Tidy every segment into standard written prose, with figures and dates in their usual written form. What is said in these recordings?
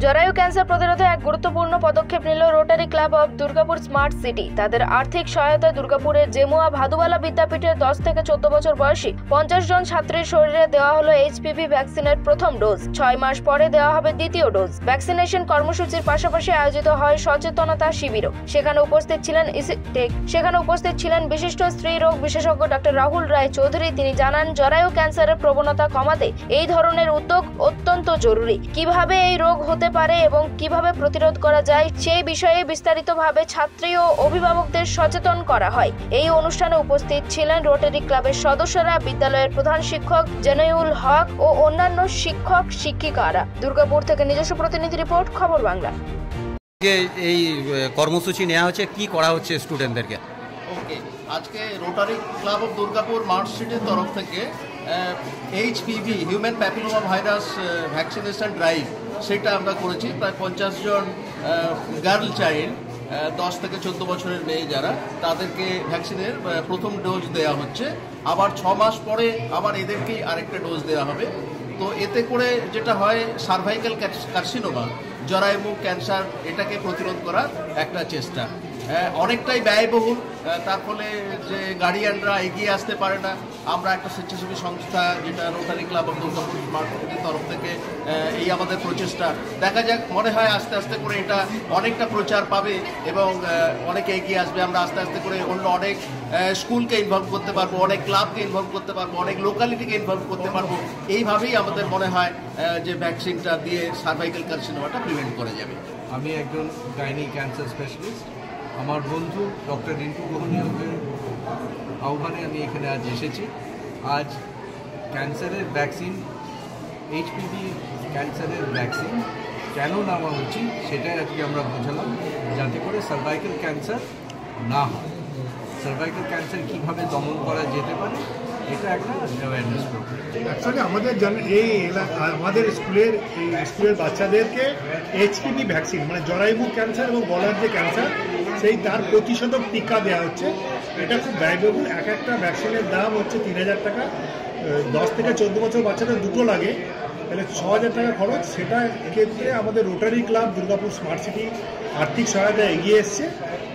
জরায়ু ক্যান্সার প্রতিরোধে এক গুরুত্বপূর্ণ পদক্ষেপ নিল rotary club of Durgapur smart city. তাদের আর্থিক সহায়তায় দুর্গাপুরের জেমুয়া ভাদুবালা বিদ্যাপীঠের 10 থেকে 14 বছর বয়সী 50 জন ছাত্রীর শরীরে দেওয়া হলো HPV ভ্যাকসিনের প্রথম ডোজ। 6 মাস পরে দেওয়া হবে দ্বিতীয় ডোজ। ভ্যাকসিনেশন কর্মসূচির পাশাপাশি আয়োজিত হয় সচেতনতা শিবিরও। সেখানে উপস্থিত ছিলেন বিশিষ্ট স্ত্রী রোগ বিশেষজ্ঞ ডক্টর রাহুল রায় চৌধুরী। তিনি জানান, জরায়ু ক্যান্সারের প্রবণতা কমাতে এই ধরনের উদ্যোগ অত্যন্ত জরুরি। কিভাবে এই রোগ হতে পারে এবং কিভাবে প্রতিরোধ করা যায় সেই বিষয়ে বিস্তারিতভাবে ছাত্রী ও অভিভাবকদের সচেতন করা হয়। এই অনুষ্ঠানে উপস্থিত ছিলেন রোটারি ক্লাবের সদস্যরা, বিদ্যালয়ের প্রধান শিক্ষক জেনায়ুল হক ও অন্যান্য শিক্ষক শিক্ষিকারা। দুর্গাপুর থেকে নিজস্ব প্রতিনিধি রিপোর্ট, খবর বাংলা। এই কর্মসূচি নেওয়া হচ্ছে, কি করা হচ্ছে স্টুডেন্টদেরকে? আজকে rotary club of Durgapur smart সিটির তরফ থেকে HPV human papilloma virus vaccination drive সেটা আমরা করেছি। প্রায় 50 জন গার্ল চাইল্ড 10 থেকে 14 বছরের মেয়ে যারা, তাদেরকে ভ্যাকসিনের প্রথম ডোজ দেওয়া হচ্ছে। আবার 6 মাস পরে আবার এদেরকেই আরেকটা ডোজ দেওয়া হবে। তো এতে করে যেটা হয়, সার্ভাইকাল কার্সিনোমা, জরায়ু ক্যান্সার, এটাকে প্রতিরোধ করার একটা চেষ্টা। অনেকটাই ব্যয়বহুল, তার ফলে যে গার্ডিয়ানরা এগিয়ে আসতে পারে না। আমরা একটা স্বেচ্ছাসেবী সংস্থা, যেটা rotary club of Durgapur smart সিটির তরফ থেকে এই আমাদের প্রচেষ্টা, দেখা যাক, মনে হয় আস্তে আস্তে করে এটা অনেকটা প্রচার পাবে এবং অনেকে এগিয়ে আসবে। আমরা আস্তে আস্তে করে অন্য অনেক স্কুলকে ইনভলভ করতে পারবো, অনেক ক্লাবকে ইনভলভ করতে পারবো, অনেক লোকালিটিকে ইনভলভ করতে পারবো। এইভাবেই আমাদের মনে হয় যে ভ্যাকসিনটা দিয়ে সার্ভাইকাল কার্সিনোমাটা প্রিভেন্ট করা যাবে। আমি একজন গাইনি ক্যান্সার স্পেশালিস্ট। আমার বন্ধু ডক্টর রিন্টু গোহনীয়কের আহ্বানে আমি এখানে আজ এসেছি। আজ ক্যান্সারের ভ্যাকসিন, HPV ক্যান্সারের ভ্যাকসিন কেন নেওয়া উচিত সেটাই আজকে আমরা বোঝালাম, যাতে করে সার্ভাইকাল ক্যান্সার না হয়। সার্ভাইকাল ক্যান্সার কীভাবে দমন করা যেতে পারে, এটা একটা অ্যাওয়ারনেস প্রোগ্রাম। অ্যাকচুয়ালি আমাদের স্কুলের বাচ্চাদেরকে HPV ভ্যাকসিন, মানে জরায়ু ক্যান্সার এবং গলার যে ক্যান্সার, তার প্রতিষেধক টিকা দেওয়া হচ্ছে। এটা খুব ব্যয়বহুল। একটা ভ্যাকসিনের দাম হচ্ছে 3000 টাকা। 10 থেকে 14 বছর বাচ্চাদের দুটো লাগে, তাহলে 6000 টাকা খরচ। সেটা ক্ষেত্রে আমাদের rotary club Durgapur smart city আর্থিক সহায়তা এগিয়ে এসছে,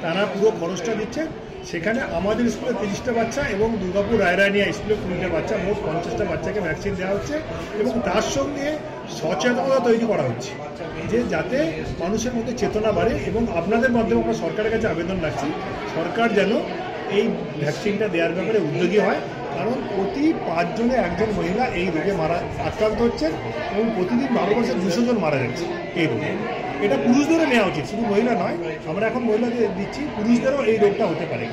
তারা পুরো খরচটা দিচ্ছে। সেখানে আমাদের স্কুলে 30টা বাচ্চা এবং দুর্গাপুর রায়রানিয়া স্কুলে 20টা বাচ্চা, মোট 50টা বাচ্চাকে ভ্যাকসিন দেওয়া হচ্ছে। এবং তার সঙ্গে সচেতনতা তৈরি করা হচ্ছে, যে যাতে মানুষের মধ্যে চেতনা বাড়ে। এবং আপনাদের মাধ্যমে আমরা সরকারের কাছে আবেদন রাখছি, সরকার যেন এই ভ্যাকসিনটা দেওয়ার ব্যাপারে উদ্যোগী হয়। কারণ প্রতি 5 জনে একজন মহিলা এই রোগে আক্রান্ত হচ্ছেন এবং প্রতিদিন 12 বছর 200 জন মারা যাচ্ছে এই রোগে। এটা পুরুষদেরও নেওয়া উচিত, শুধু মহিলা নয়। আমরা এখন মহিলাদের দিচ্ছি, পুরুষদেরও এই রোগটা হতে পারে।